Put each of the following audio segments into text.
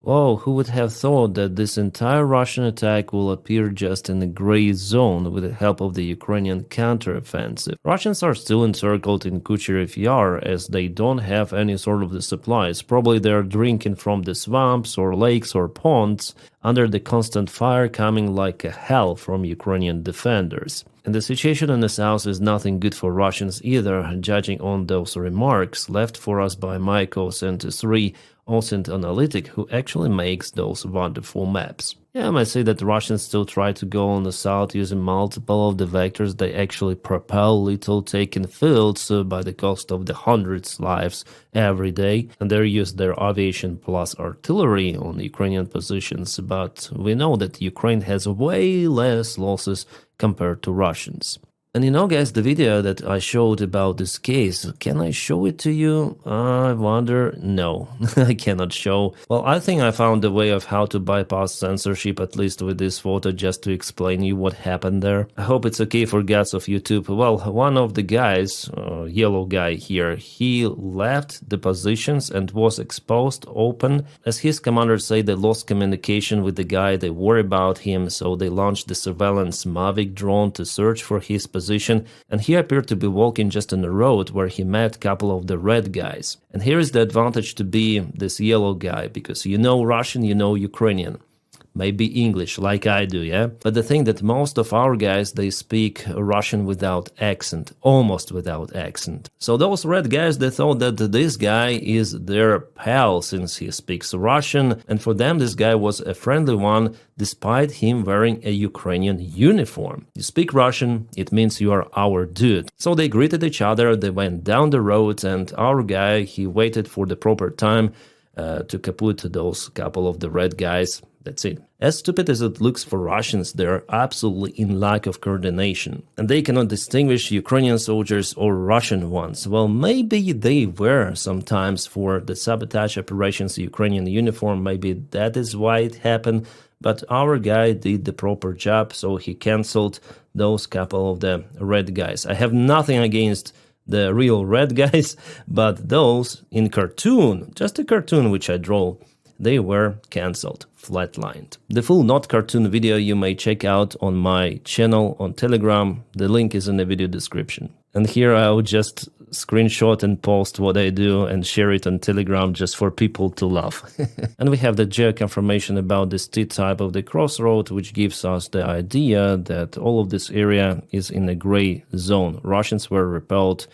Oh, who would have thought that this entire Russian attack will appear just in a gray zone with the help of the Ukrainian counteroffensive? Russians are still encircled in Kucherev Yar as they don't have any sort of the supplies. Probably they're drinking from the swamps or lakes or ponds under the constant fire coming like a hell from Ukrainian defenders. And the situation in the south is nothing good for Russians either, judging on those remarks left for us by Michael73, OSINT analytic, who actually makes those wonderful maps. Yeah, I might say that Russians still try to go on the south using multiple of the vectors. They actually propel little taken fields by the cost of the hundreds lives every day, and they use their aviation plus artillery on Ukrainian positions, but we know that Ukraine has way less losses compared to Russians. And you know, guys, the video that I showed about this case, can I show it to you? I wonder. No, I cannot show. Well, I think I found a way of how to bypass censorship, at least with this photo, just to explain you what happened there. I hope it's okay for gods of YouTube. Well, one of the guys, yellow guy here, he left the positions and was exposed open. As his commanders say, they lost communication with the guy, they worry about him, so they launched the surveillance Mavic drone to search for his position. And he appeared to be walking just on the road where he met a couple of the red guys. And here is the advantage to be this yellow guy, because you know Russian, you know Ukrainian. Maybe English, like I do, yeah? But the thing that most of our guys, they speak Russian without accent, almost without accent. So those red guys, they thought that this guy is their pal since he speaks Russian, and for them this guy was a friendly one despite him wearing a Ukrainian uniform. You speak Russian, it means you are our dude. So they greeted each other, they went down the road, and our guy, he waited for the proper time to kaput those couple of the red guys. That's it. As stupid as it looks for Russians, they are absolutely in lack of coordination, and they cannot distinguish Ukrainian soldiers or Russian ones. Well, maybe they were sometimes for the sabotage operations Ukrainian uniform, maybe that is why it happened, but our guy did the proper job, so he cancelled those couple of the red guys. I have nothing against the real red guys, but those in cartoon, just a cartoon which I draw, they were cancelled, flatlined. The full not cartoon video you may check out on my channel on Telegram. The link is in the video description. And here I will just screenshot and post what I do and share it on Telegram just for people to laugh. And we have the geo-confirmation about this T-type of the crossroad, which gives us the idea that all of this area is in a gray zone. Russians were repelled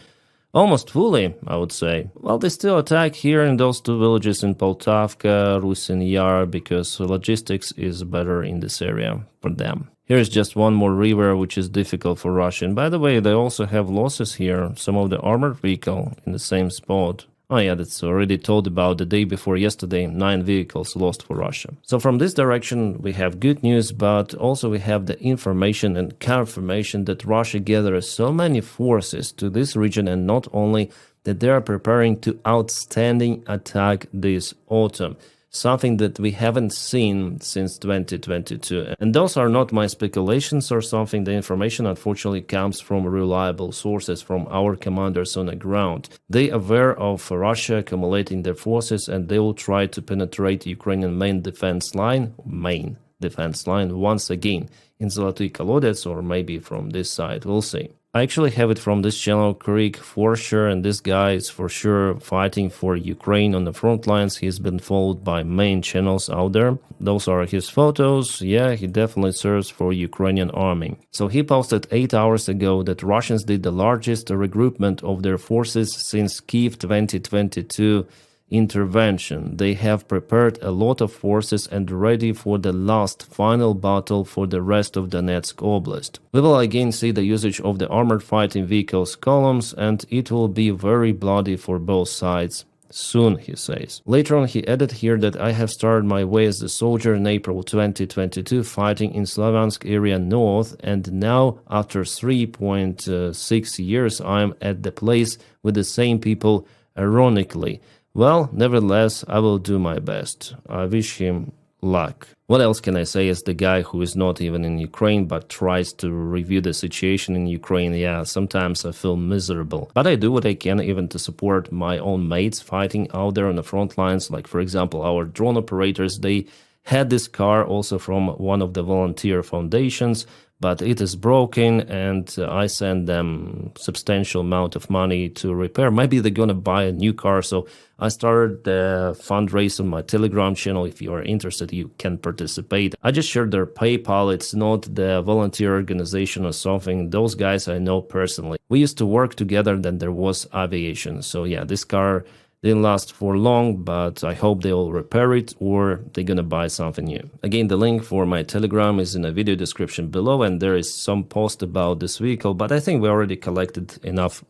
almost fully, I would say. Well, they still attack here in those two villages in Poltavka, Ruzzian Yar, because logistics is better in this area for them. Here's just one more river, which is difficult for Russia. And by the way, they also have losses here, some of the armored vehicle in the same spot. Oh yeah, that's already told about the day before yesterday, 9 vehicles lost for Russia. So from this direction we have good news, but also we have the information and confirmation that Russia gathers so many forces to this region, and not only that they are preparing to outstanding attack this autumn. Something that we haven't seen since 2022. And those are not my speculations or something. The information unfortunately comes from reliable sources, from our commanders on the ground. They are aware of Russia accumulating their forces, and they will try to penetrate Ukrainian main defense line once again in Zoloty Kolodets, or maybe from this side, we'll see. I actually have it from this channel, Creek, for sure, and this guy is for sure fighting for Ukraine on the front lines. He's been followed by main channels out there. Those are his photos. Yeah, he definitely serves for Ukrainian army. So he posted 8 hours ago that Russians did the largest regroupment of their forces since Kiev 2022 intervention. They have prepared a lot of forces and ready for the last final battle for the rest of Donetsk Oblast. We will again see the usage of the armored fighting vehicles columns, and it will be very bloody for both sides. Soon, he says. Later on, he added here that I have started my way as a soldier in April 2022 fighting in Slaviansk area north, and now after 3.6 years I am at the place with the same people, ironically. Well, nevertheless, I will do my best. I wish him luck. What else can I say as the guy who is not even in Ukraine but tries to review the situation in Ukraine? Yeah, sometimes I feel miserable. But I do what I can even to support my own mates fighting out there on the front lines. Like, for example, our drone operators, they had this car also from one of the volunteer foundations, but it is broken, and I send them substantial amount of money to repair. Maybe they're gonna buy a new car, so I started the fundraiser on my Telegram channel. If you are interested, you can participate. I just shared their PayPal. It's not the volunteer organization or something. Those guys I know personally. We used to work together, then there was aviation. So yeah, this car didn't last for long, but I hope they'll repair it or they're gonna buy something new. Again, the link for my Telegram is in the video description below, and there is some post about this vehicle, but I think we already collected enough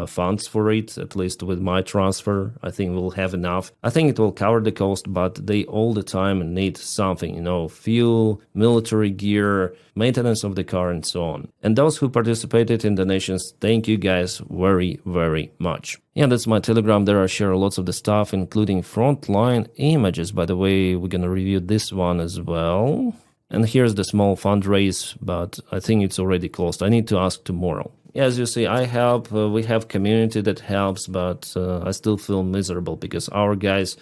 funds for it, at least with my transfer. I think we'll have enough. I think it will cover the cost, but they all the time need something, fuel, military gear, maintenance of the car, and so on. And those who participated in donations, thank you guys very, very much. Yeah, that's my Telegram. There I share lots of the stuff, including frontline images. By the way, we're gonna review this one as well. And here's the small fundraise, but I think it's already closed. I need to ask tomorrow. Yeah, as you see, I help. We have community that helps, but I still feel miserable because our guys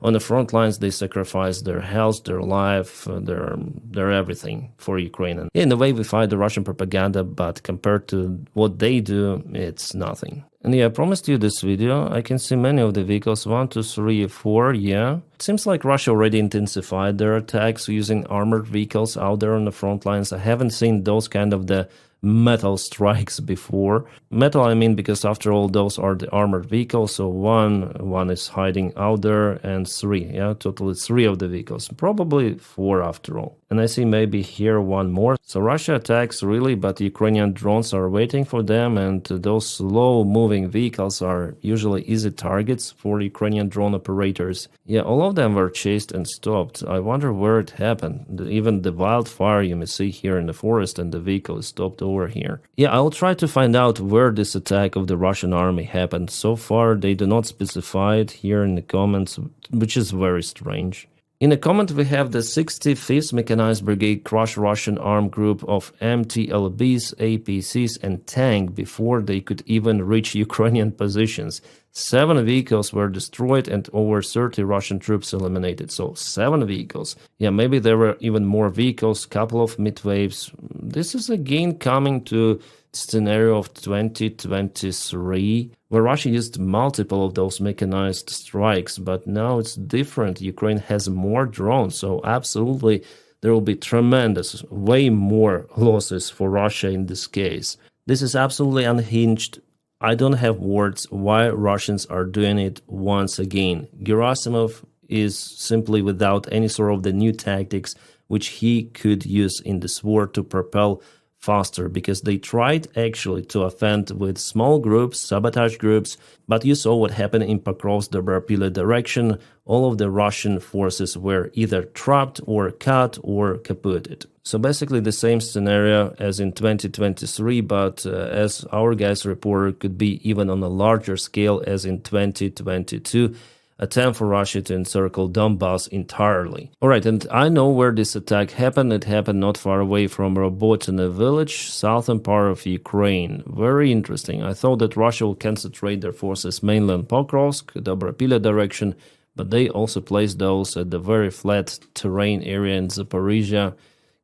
on the front lines, they sacrifice their health, their life, their everything for Ukraine. And in a way, we fight the Russian propaganda, but compared to what they do, it's nothing. And yeah, I promised you this video. I can see many of the vehicles, 1, 2, 3, 4, yeah. It seems like Russia already intensified their attacks using armored vehicles out there on the front lines. I haven't seen those kind of the metal strikes before. Metal, I mean, because after all, those are the armored vehicles. So one is hiding out there, and 3, yeah, totally 3 of the vehicles, probably 4 after all. And I see maybe here 1 more. So Russia attacks really, but Ukrainian drones are waiting for them, and those slow moving vehicles are usually easy targets for Ukrainian drone operators. Yeah, all of them were chased and stopped. I wonder where it happened. Even the wildfire you may see here in the forest, and the vehicle is stopped over here. Yeah, I'll try to find out where this attack of the Russian army happened. So far, they do not specify it here in the comments, which is very strange. In the comment, we have the 65th Mechanized Brigade crushed Russian armed group of MTLBs, APCs, and tank before they could even reach Ukrainian positions. 7 vehicles were destroyed and over 30 Russian troops eliminated. So 7 vehicles. Yeah, maybe there were even more vehicles, couple of midwaves. This is again coming to scenario of 2023, where Russia used multiple of those mechanized strikes, but now it's different. Ukraine has more drones, so absolutely there will be tremendous, way more losses for Russia in this case. This is absolutely unhinged. I don't have words why Russians are doing it once again. Gerasimov is simply without any sort of the new tactics which he could use in this war to propel faster, because they tried actually to offend with small groups, sabotage groups, but you saw what happened in Pokrovsk, the direction. All of the Russian forces were either trapped or cut or kaputted. So basically the same scenario as in 2023, but as our guys reported, could be even on a larger scale as in 2022. Attempt for Russia to encircle Donbass entirely. Alright, and I know where this attack happened. It happened not far away from Robotyne village, southern part of Ukraine. Very interesting. I thought that Russia will concentrate their forces mainly on Pokrovsk, Dobropilya direction, but they also placed those at the very flat terrain area in Zaporizhia.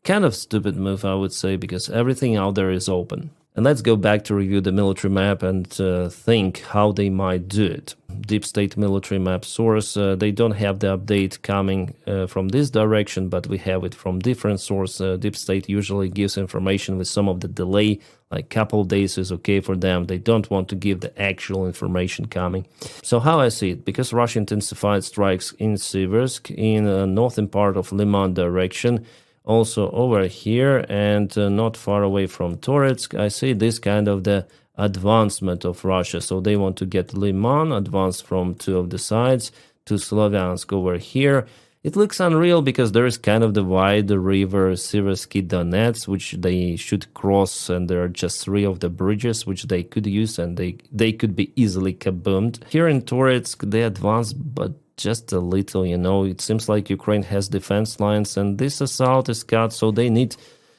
Kind of stupid move, I would say, because everything out there is open. And let's go back to review the military map and think how they might do it. Deep State military map source, they don't have the update coming from this direction, but we have it from different source. Deep State usually gives information with some of the delay, like couple of days is okay for them. They don't want to give the actual information coming. So how I see it, because Russia intensified strikes in Siversk, in northern part of Liman direction, also over here and not far away from Toretsk, I see this kind of the advancement of Russia. So they want to get Liman, advance from 2 of the sides, to Slovyansk over here. It looks unreal because there is kind of the wide river Siversky Donets, which they should cross, and there are just 3 of the bridges which they could use, and they could be easily kaboomed. Here in Toretsk they advanced, but just a little, you know. It seems like Ukraine has defense lines, and this assault is cut, so they need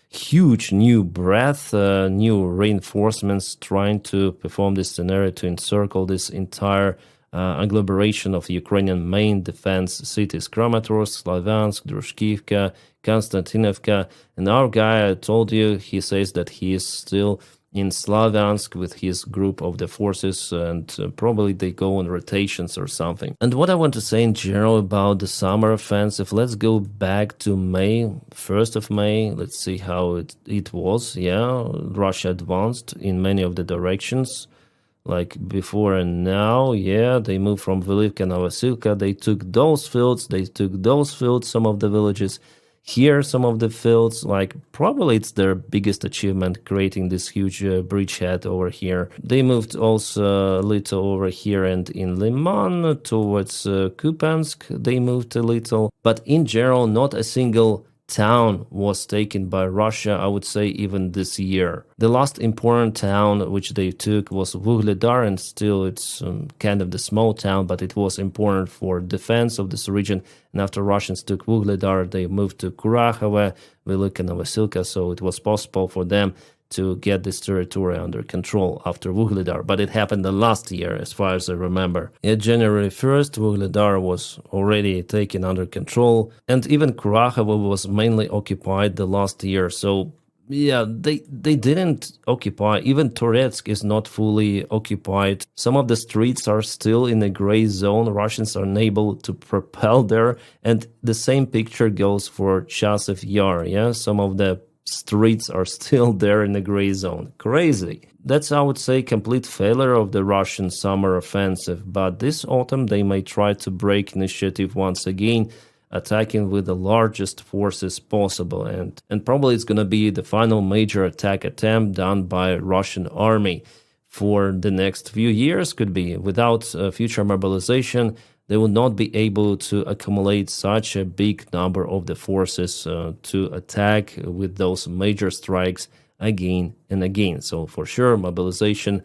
huge new breadth, new reinforcements trying to perform this scenario to encircle this entire agglomeration of Ukrainian main defense cities: Kramatorsk, Slavyansk, Drushkivka, Konstantinovka. And our guy, I told you, he says that he is still in Slavyansk with his group of the forces, and probably they go on rotations or something. And what I want to say in general about the summer offensive, let's go back to May, 1st of May. Let's see how it was. Yeah, Russia advanced in many of the directions, like before and now. Yeah, they moved from Velivka, Novosilka. They took those fields, some of the villages. Here, some of the fields, like probably it's their biggest achievement, creating this huge bridgehead over here. They moved also a little over here, and in Liman towards Kupiansk, they moved a little. But in general, not a single town was taken by Russia, I would say, even this year. The last important town which they took was Vuhledar, and still it's kind of the small town, but it was important for defense of this region. And after Russians took Vuhledar, they moved to Kurakhove, Velika Novosilka, so it was possible for them to get this territory under control after Vuhledar. But it happened the last year, as far as I remember. At January 1st, Vuhledar was already taken under control, and even Kurakhove was mainly occupied the last year. So yeah, they didn't occupy. Even Toretsk is not fully occupied. Some of the streets are still in a gray zone. Russians are unable to propel there. And the same picture goes for Chasev Yar. Yeah, some of the streets are still there in the gray zone. Crazy. That's, I would say, complete failure of the Russian summer offensive. But this autumn they may try to break initiative once again, attacking with the largest forces possible. And probably it's going to be the final major attack attempt done by Russian army for the next few years. Could be. Without future mobilization, they will not be able to accumulate such a big number of the forces to attack with those major strikes again and again. So for sure, mobilization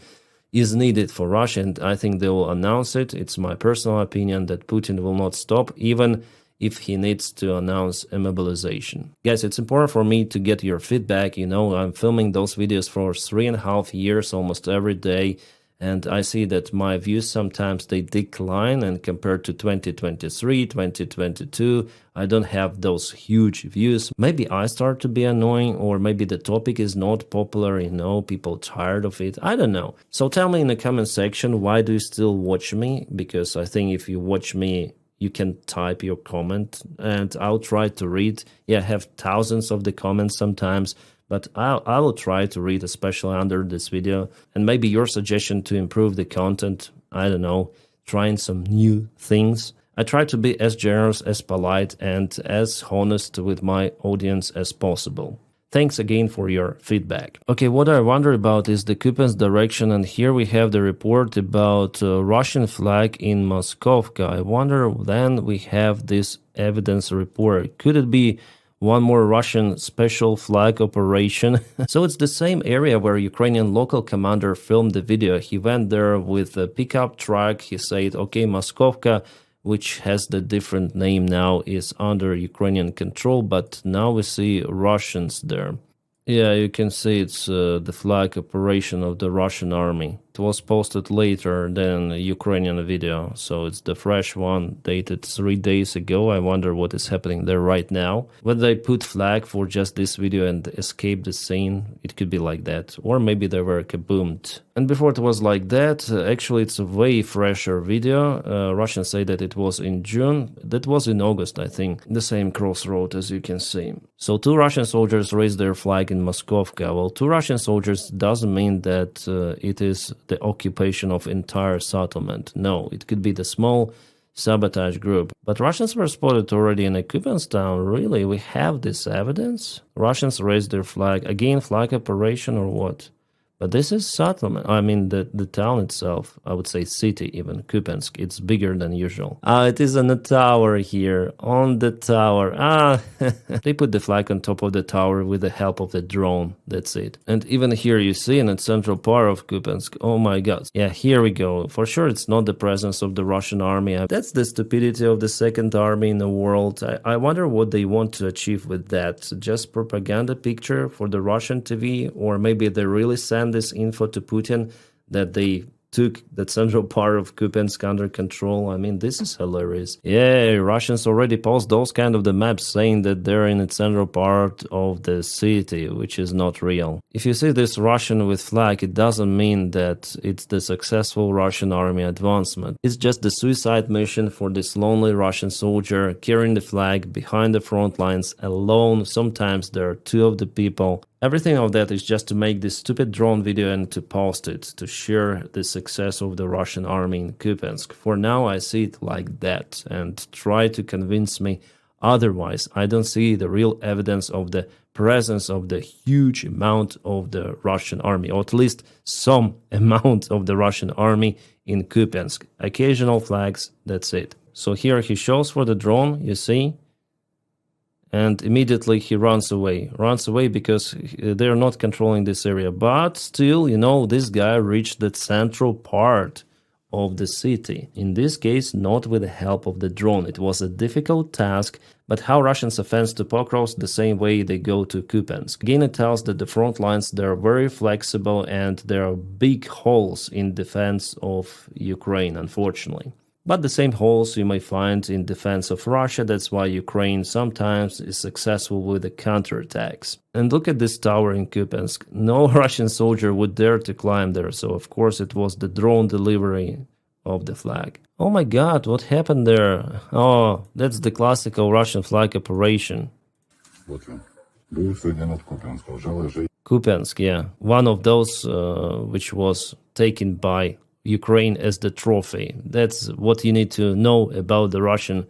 is needed for Russia, and I think they will announce it. It's my personal opinion that Putin will not stop, even if he needs to announce a mobilization. Guys, it's important for me to get your feedback. You know, I'm filming those videos for 3.5 years, almost every day. And I see that my views sometimes they decline, and compared to 2023, 2022, I don't have those huge views. Maybe I start to be annoying, or maybe the topic is not popular, you know, people tired of it. I don't know. So tell me in the comment section, why do you still watch me? Because I think if you watch me, you can type your comment and I'll try to read. Yeah, I have thousands of the comments sometimes, but I will try to read, especially under this video. And maybe your suggestion to improve the content, I don't know, trying some new things. I try to be as generous, as polite, and as honest with my audience as possible. Thanks again for your feedback. Okay, what I wonder about is the Kupiansk direction, and here we have the report about Russian flag in Moskovka. I wonder then we have this evidence report. Could it be one more Russian special flag operation? So it's the same area where Ukrainian local commander filmed the video. He went there with a pickup truck. He said, okay, Moskovka, which has the different name now, is under Ukrainian control, but now we see Russians there. Yeah, you can see it's the flag operation of the Russian army. It was posted later than a Ukrainian video, so it's the fresh one, dated 3 days ago. I wonder what is happening there right now. Whether they put flag for just this video and escape the scene, it could be like that. Or maybe they were kaboomed. And before it was like that, actually it's a way fresher video. Russians say that it was in June. That was in August, I think. The same crossroad, as you can see. So 2 Russian soldiers raised their flag in Moskovka. Well, 2 Russian soldiers doesn't mean that it is the occupation of entire settlement. No, it could be the small sabotage group. But Russians were spotted already in a Kupiansk town. Really? We have this evidence? Russians raised their flag. Again, flag operation or what? But this is settlement. I mean, the town itself, I would say city even, Kupensk, it's bigger than usual. It is on the tower here, on the tower. They put the flag on top of the tower with the help of the drone, that's it. And even here you see in the central part of Kupensk, oh my god. Yeah, here we go. For sure it's not the presence of the Russian army. That's the stupidity of the second army in the world. I wonder what they want to achieve with that. Just propaganda picture for the Russian TV, or maybe they really send this info to Putin that they took the central part of Kupensk under control. I mean, this is hilarious. Yeah, Russians already post those kind of the maps saying that they're in the central part of the city, which is not real. If you see this Russian with flag, it doesn't mean that it's the successful Russian army advancement. It's just the suicide mission for this lonely Russian soldier carrying the flag behind the front lines alone. Sometimes there are two of the people. Everything of that is just to make this stupid drone video and to post it, to share the success of the Russian army in Kupensk. For now, I see it like that and try to convince me otherwise. I don't see the real evidence of the presence of the huge amount of the Russian army, or at least some amount of the Russian army in Kupensk. Occasional flags, that's it. So here he shows for the drone, you see. And immediately he runs away because they're not controlling this area. But still, you know, this guy reached the central part of the city. In this case, not with the help of the drone. It was a difficult task, but how Russians offend to Pokrovsk the same way they go to Kupensk. Again, it tells that the front lines, they're very flexible and there are big holes in defense of Ukraine, unfortunately. But the same holes you may find in defense of Russia. That's why Ukraine sometimes is successful with the counterattacks. And look at this tower in Kupensk. No Russian soldier would dare to climb there, so of course it was the drone delivery of the flag. Oh my god, what happened there? Oh, that's the classical Russian flag operation. Kupensk, yeah. One of those which was taken by Ukraine as the trophy. That's what you need to know about the Russian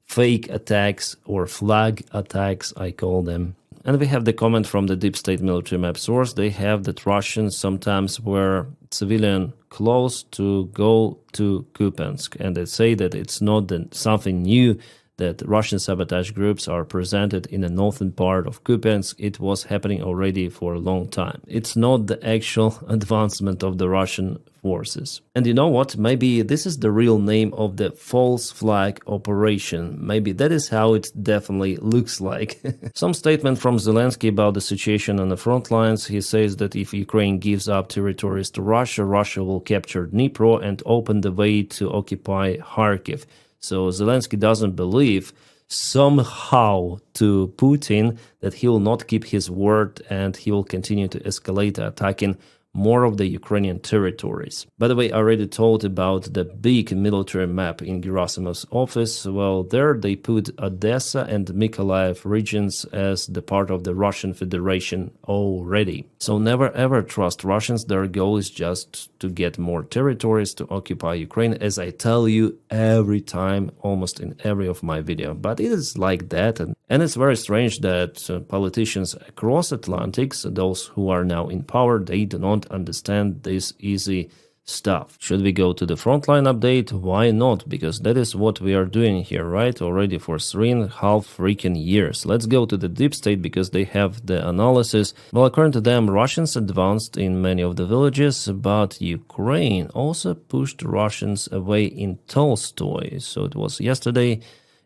fake attacks or flag attacks, I call them. And we have the comment from the deep state military map source. They have that Russians sometimes wear civilian clothes to go to Kupensk. And they say that it's not something new that Russian sabotage groups are presented in the northern part of Kupensk. It was happening already for a long time. It's not the actual advancement of the Russian forces. And you know what? Maybe this is the real name of the false flag operation. Maybe that is how it definitely looks like. Some statement from Zelensky about the situation on the front lines. He says that if Ukraine gives up territories to Russia, Russia will capture Dnipro and open the way to occupy Kharkiv. So Zelensky doesn't believe somehow to Putin that he will not keep his word and he will continue to escalate attacking more of the Ukrainian territories. By the way, I already told about the big military map in Gerasimov's office. Well, there they put Odessa and Mykolaiv regions as the part of the Russian Federation already. So never ever trust Russians. Their goal is just to get more territories to occupy Ukraine, as I tell you every time, almost in every of my video. But it is like that, and it's very strange that politicians across Atlantics, those who are now in power, they do not understand this easy stuff. Should we go to the frontline update? Why not? Because that is what we are doing here, right? Already for 3.5 freaking years. Let's go to the deep state because they have the analysis. Well, according to them, Russians advanced in many of the villages, but Ukraine also pushed Russians away in Tolstoy. So it was yesterday.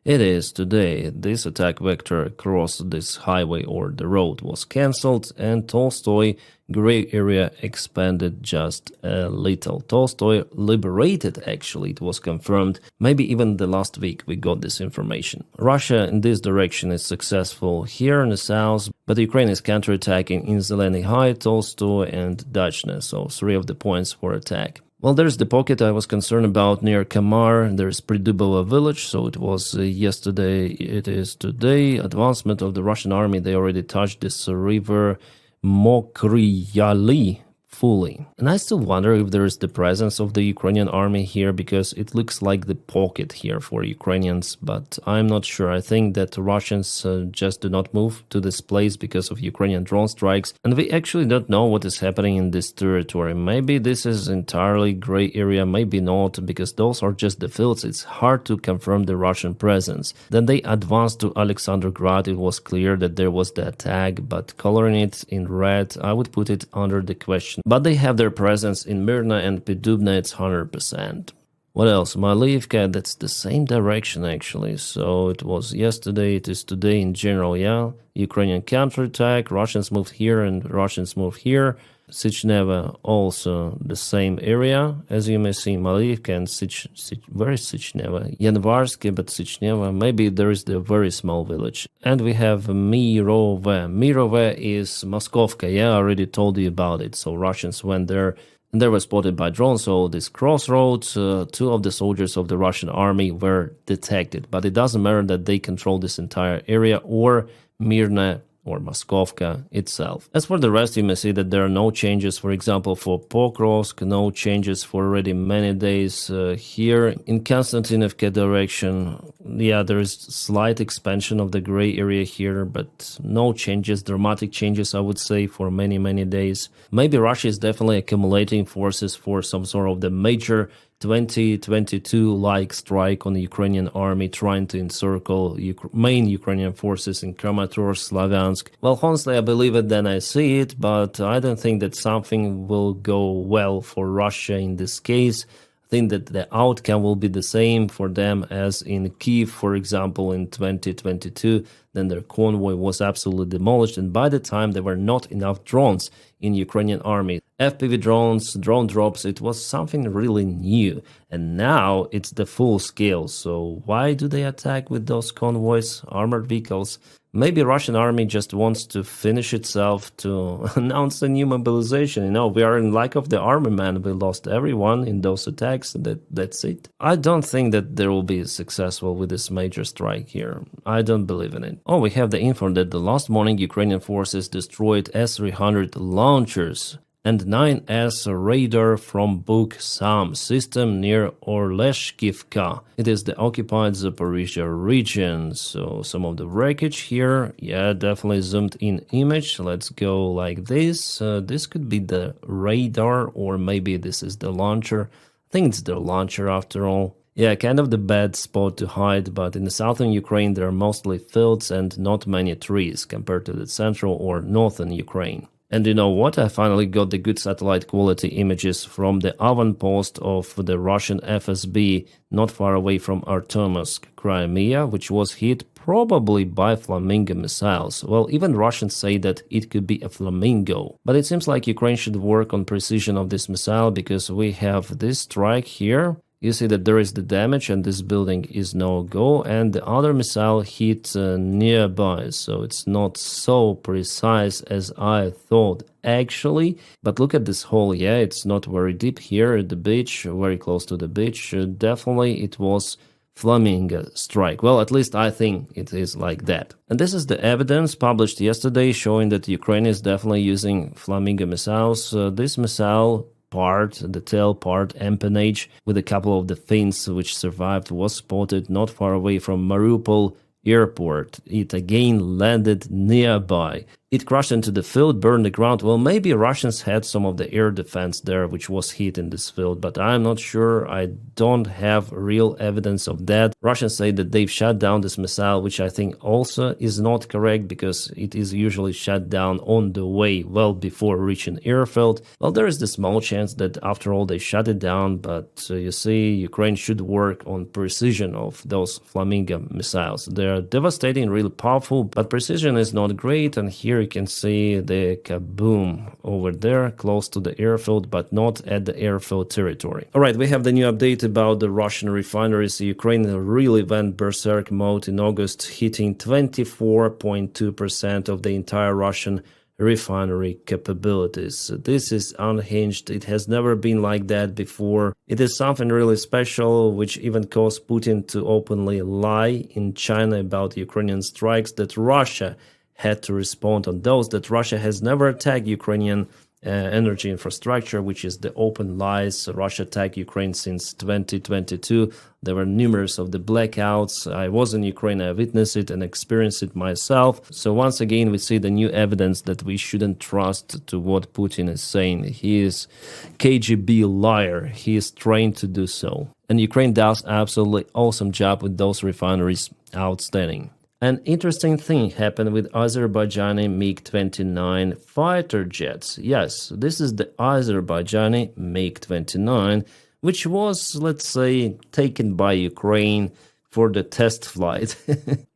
It is today. This attack vector across this highway or the road was cancelled and Tolstoy gray area expanded just a little. Tolstoy liberated, actually, it was confirmed. Maybe even the last week we got this information. Russia in this direction is successful here in the south, but Ukraine is counterattacking in Zeleny High, Tolstoy and Dachne, so 3 of the points for attack. Well, there's the pocket I was concerned about near Kamar. There's Pridubova village, so it was yesterday, it is today. Advancement of the Russian army, they already touched this river Mokryali fully. And I still wonder if there is the presence of the Ukrainian army here, because it looks like the pocket here for Ukrainians, but I'm not sure. I think that Russians just do not move to this place because of Ukrainian drone strikes, and we actually don't know what is happening in this territory. Maybe this is entirely gray area, maybe not, because those are just the fields. It's hard to confirm the Russian presence. Then they advanced to Alexandergrad. It was clear that there was the attack, but coloring it in red, I would put it under the question. But they have their presence in Myrna and Pidubna, it's 100%. What else? Malivka, that's the same direction actually. So it was yesterday, it is today in general, yeah? Ukrainian counterattack, Russians moved here and Russians moved here. Sichneva also the same area, as you may see, Malivka and where is Sichneva? Yanvarsky, but Sichneva, maybe there is the very small village. And we have Mirove. Mirove is Moskovka, yeah, I already told you about it. So Russians went there and they were spotted by drones. So this crossroads, two of the soldiers of the Russian army were detected, but it doesn't matter that they control this entire area or Mirna or Moskovka itself. As for the rest, you may see that there are no changes, for example, for Pokrovsk, no changes for already many days. Here in Konstantinovka direction, yeah, there is slight expansion of the gray area here, but no changes, dramatic changes, I would say, for many days. Maybe Russia is definitely accumulating forces for some sort of the major 2022-like strike on the Ukrainian army, trying to encircle main Ukrainian forces in Kramatorsk, Slavyansk. Well, honestly, I believe it, then I see it, but I don't think that something will go well for Russia in this case. I think that the outcome will be the same for them as in Kiev, for example, in 2022. Then their convoy was absolutely demolished, and by the time there were not enough drones in Ukrainian army. FPV drones, drone drops, it was something really new, and now it's the full scale. So why do they attack with those convoys, armored vehicles? Maybe Russian army just wants to finish itself to announce a new mobilization. You know, we are in lack of the army, man. We lost everyone in those attacks. That's it. I don't think that they will be successful with this major strike here. I don't believe in it. Oh, we have the info that the last morning Ukrainian forces destroyed S-300 launchers and 9S radar from Buk Sam system near Orleshkivka. It is the occupied Zaporizhia region. So some of the wreckage here, yeah, definitely zoomed in image. Let's go like this. This could be the radar, or maybe this is the launcher. I think it's the launcher after all. Yeah, kind of the bad spot to hide, but in the southern Ukraine there are mostly fields and not many trees compared to the central or northern Ukraine. And you know what? I finally got the good satellite quality images from the avant-post of the Russian FSB not far away from Artemovsk, Crimea, which was hit probably by Flamingo missiles. Well, even Russians say that it could be a Flamingo. But it seems like Ukraine should work on precision of this missile, because we have this strike here. You see that there is the damage and this building is no go, and the other missile hit nearby, so it's not so precise as I thought actually. But look at this hole, yeah, it's not very deep here at the beach, very close to the beach. Definitely it was Flamingo strike. Well, at least I think it is like that. And this is the evidence published yesterday showing that Ukraine is definitely using Flamingo missiles. This missile part, the tail part, empennage, with a couple of the fins which survived, was spotted not far away from Mariupol airport. It again landed nearby. It crashed into the field, burned the ground. Well, maybe Russians had some of the air defense there, which was hit in this field, but I'm not sure. I don't have real evidence of that. Russians say that they've shut down this missile, which I think also is not correct, because it is usually shut down on the way, well before reaching airfield. Well, there is the small chance that after all they shut it down, but you see, Ukraine should work on precision of those Flamingo missiles. They are devastating, really powerful, but precision is not great, and here you can see the kaboom over there close to the airfield, but not at the airfield territory. Alright, we have the new update about the Russian refineries. Ukraine really went berserk mode in August, hitting 24.2% of the entire Russian refinery capabilities. This is unhinged. It has never been like that before. It is something really special, which even caused Putin to openly lie in China about Ukrainian strikes, that Russia had to respond on those, that Russia has never attacked Ukrainian energy infrastructure, which is the open lies. Russia attacked Ukraine since 2022. There were numerous of the blackouts. I was in Ukraine, I witnessed it and experienced it myself. So once again, we see the new evidence that we shouldn't trust to what Putin is saying. He is KGB liar. He is trained to do so. And Ukraine does absolutely awesome job with those refineries. Outstanding. An interesting thing happened with Azerbaijani MiG-29 fighter jets. Yes, this is the Azerbaijani MiG-29, which was, let's say, taken by Ukraine for the test flight.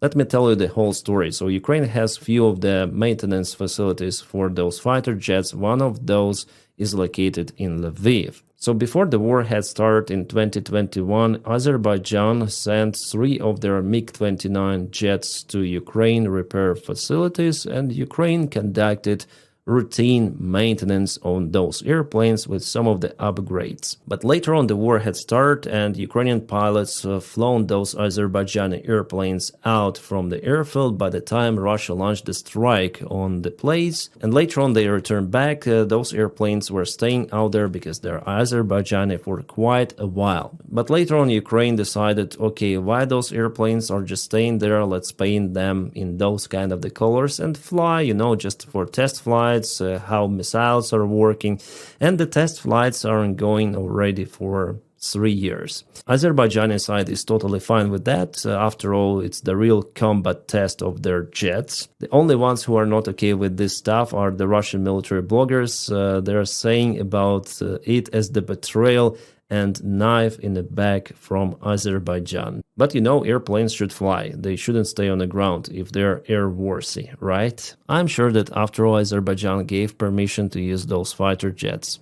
Let me tell you the whole story. So Ukraine has few of the maintenance facilities for those fighter jets. One of those is located in Lviv. So before the war had started in 2021, Azerbaijan sent 3 of their MiG-29 jets to Ukraine repair facilities, and Ukraine conducted routine maintenance on those airplanes with some of the upgrades. But later on the war had started and Ukrainian pilots flown those Azerbaijani airplanes out from the airfield by the time Russia launched the strike on the place. And later on they returned back. Those airplanes were staying out there because they're Azerbaijani for quite a while. But later on Ukraine decided, okay, why those airplanes are just staying there, let's paint them in those kind of the colors and fly, you know, just for test flights. How missiles are working, and the test flights are ongoing already for 3 years. Azerbaijani side is totally fine with that. After all, it's the real combat test of their jets. The only ones who are not okay with this stuff are the Russian military bloggers. They're saying about it as the betrayal and knife in the back from Azerbaijan. But you know, airplanes should fly. They shouldn't stay on the ground if they're airworthy, right? I'm sure that after all, Azerbaijan gave permission to use those fighter jets.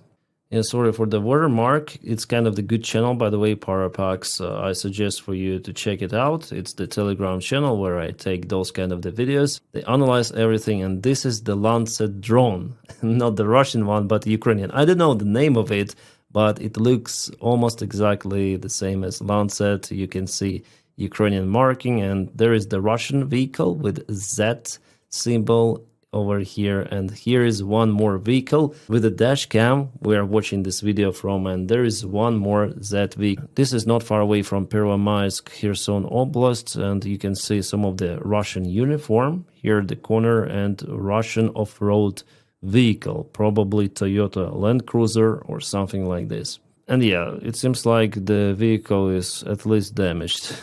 Yeah, sorry for the watermark. It's kind of the good channel, by the way, Parapax. I suggest for you to check it out. It's the Telegram channel where I take those kind of the videos. They analyze everything, and this is the Lancet drone. Not the Russian one, but the Ukrainian. I don't know the name of it, but it looks almost exactly the same as Lancet. You can see Ukrainian marking, and there is the Russian vehicle with Z symbol over here, and here is one more vehicle with a dash cam we are watching this video from, and there is one more Z vehicle. This is not far away from Pervomaisk, Kherson Oblast, and you can see some of the Russian uniform here at the corner and Russian off-road vehicle, probably Toyota Land Cruiser or something like this. And yeah, it seems like the vehicle is at least damaged.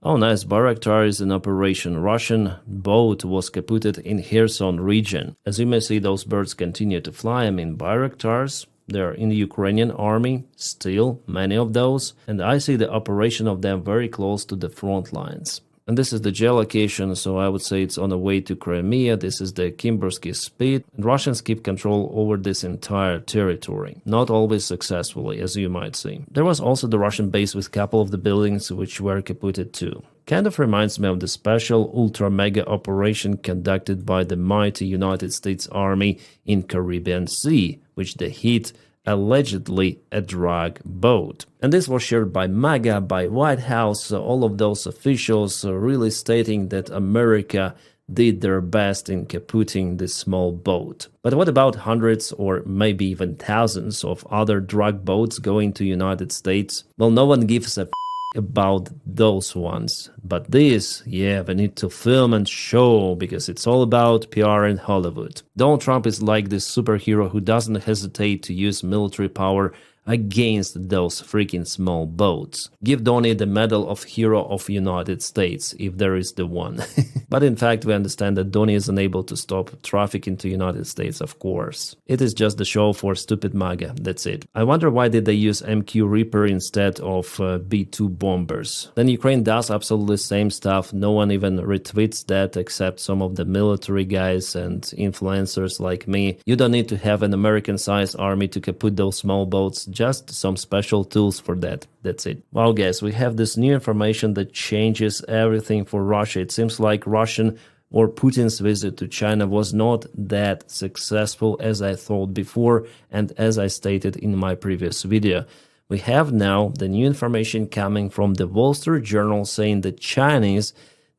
Oh nice, Bayraktar is in operation. Russian boat was kaputted in Kherson region. As you may see, those birds continue to fly. I mean, Bayraktars, they're in the Ukrainian army, still many of those, and I see the operation of them very close to the front lines. And this is the geolocation, so I would say it's on the way to Crimea. This is the Kimbersky Spit. And Russians keep control over this entire territory, not always successfully, as you might see. There was also the Russian base with a couple of the buildings which were kaputted too. Kind of reminds me of the special ultra-mega operation conducted by the mighty United States Army in Caribbean Sea, which they hit allegedly a drug boat. And this was shared by MAGA, by White House, all of those officials really stating that America did their best in kaputting this small boat. But what about hundreds or maybe even thousands of other drug boats going to United States? Well, no one gives a about those ones. But this, yeah, we need to film and show because it's all about PR in Hollywood. Donald Trump is like this superhero who doesn't hesitate to use military power against those freaking small boats. Give Donnie the Medal of Hero of United States, if there is the one. But in fact, we understand that Donnie is unable to stop traffic into United States, of course. It is just the show for stupid MAGA, that's it. I wonder why did they use MQ Reaper instead of B-2 bombers. Then Ukraine does absolutely same stuff, no one even retweets that except some of the military guys and influencers like me. You don't need to have an American-sized army to kaput those small boats, just some special tools for that. That's it. Well, guys, we have this new information that changes everything for Russia. It seems like Russian or Putin's visit to China was not that successful as I thought before and as I stated in my previous video. We have now the new information coming from the Wall Street Journal saying that Chinese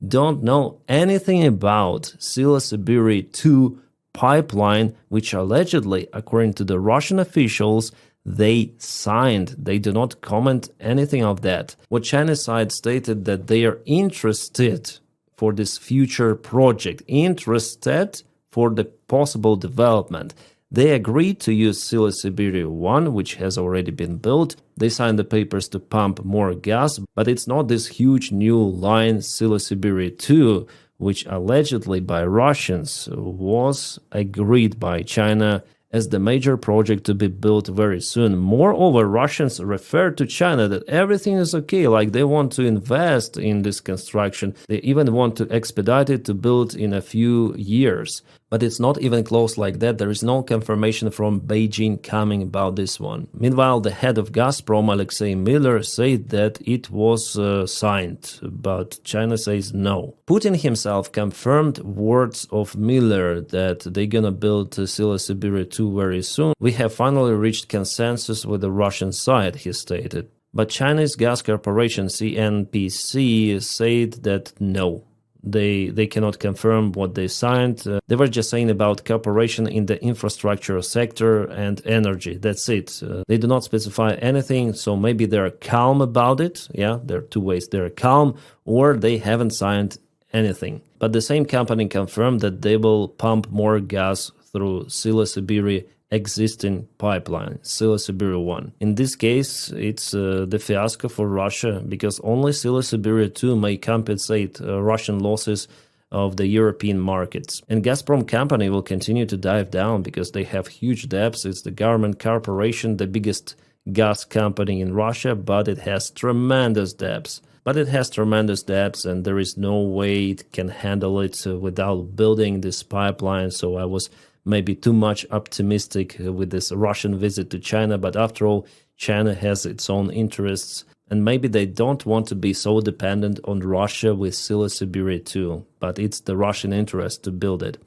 don't know anything about Sila Sibiri 2 pipeline, which allegedly, according to the Russian officials, they signed. They do not comment anything of that. What Chinese side stated that they are interested for this future project, interested for the possible development. They agreed to use Sila Siberia 1, which has already been built. They signed the papers to pump more gas, but it's not this huge new line Sila Siberia 2, which allegedly by Russians was agreed by China as the major project to be built very soon. Moreover, Russians refer to China that everything is okay, like they want to invest in this construction. They even want to expedite it to build in a few years. But it's not even close like that. There is no confirmation from Beijing coming about this one. Meanwhile, the head of Gazprom, Alexei Miller, said that it was signed, but China says no. Putin himself confirmed words of Miller that they're gonna build Sila Siberia 2 very soon. We have finally reached consensus with the Russian side, he stated. But Chinese gas corporation CNPC said that no. They cannot confirm what they signed. They were just saying about cooperation in the infrastructure sector and energy. That's it. They do not specify anything, so maybe they're calm about it. Yeah, there are two ways. They're calm or they haven't signed anything. But the same company confirmed that they will pump more gas through Sila Siberia existing pipeline, Sila Siberia 1. In this case, it's the fiasco for Russia because only Sila Siberia 2 may compensate Russian losses of the European markets. And Gazprom company will continue to dive down because they have huge debts. It's the government corporation, the biggest gas company in Russia, but it has tremendous debts. And there is no way it can handle it without building this pipeline. So I was maybe too much optimistic with this Russian visit to China, but after all, China has its own interests, and maybe they don't want to be so dependent on Russia with Sila Siberia 2, but it's the Russian interest to build it.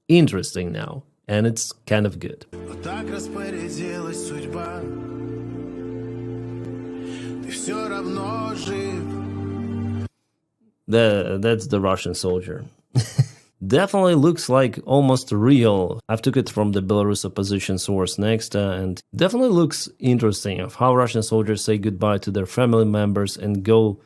Interesting now, and it's kind of good. That's the Russian soldier. Definitely looks like almost real. I've took it from the Belarus opposition source next, and definitely looks interesting of how Russian soldiers say goodbye to their family members and go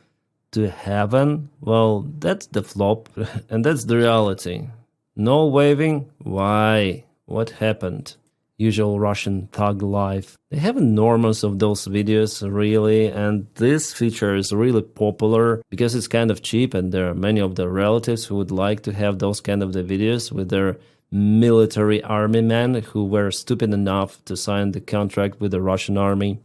to heaven. Well, that's the flop, and that's the reality. No waving? Why? What happened? Usual Russian thug life. They have enormous of those videos, really, and this feature is really popular because it's kind of cheap, and there are many of the relatives who would like to have those kind of the videos with their military army men who were stupid enough to sign the contract with the Russian army.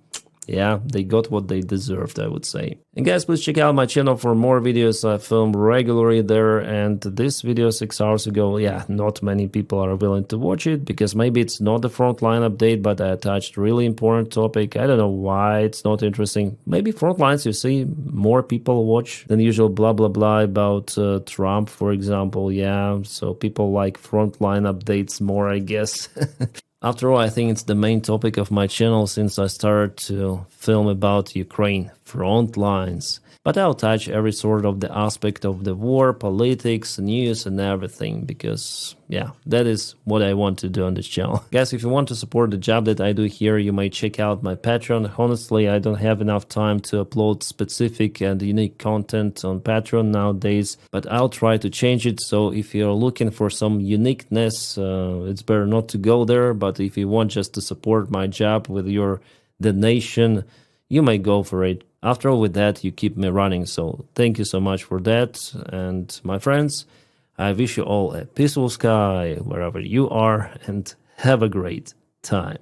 Yeah, they got what they deserved, I would say. And guys, please check out my channel for more videos. I film regularly there, and this video 6 hours ago, yeah, not many people are willing to watch it, because maybe it's not the frontline update, but I touched really important topic. I don't know why it's not interesting. Maybe frontlines, you see, more people watch than usual blah blah blah about Trump, for example. Yeah, so people like frontline updates more, I guess. After all, I think it's the main topic of my channel since I started to film about Ukraine front lines. But I'll touch every sort of the aspect of the war, politics, news and everything, because yeah, that is what I want to do on this channel. Guys, if you want to support the job that I do here, you may check out my Patreon. Honestly, I don't have enough time to upload specific and unique content on Patreon nowadays, but I'll try to change it. So if you're looking for some uniqueness, it's better not to go there. But if you want just to support my job with your donation, you may go for it. After all, with that, you keep me running, so thank you so much for that. And my friends, I wish you all a peaceful sky wherever you are, and have a great time.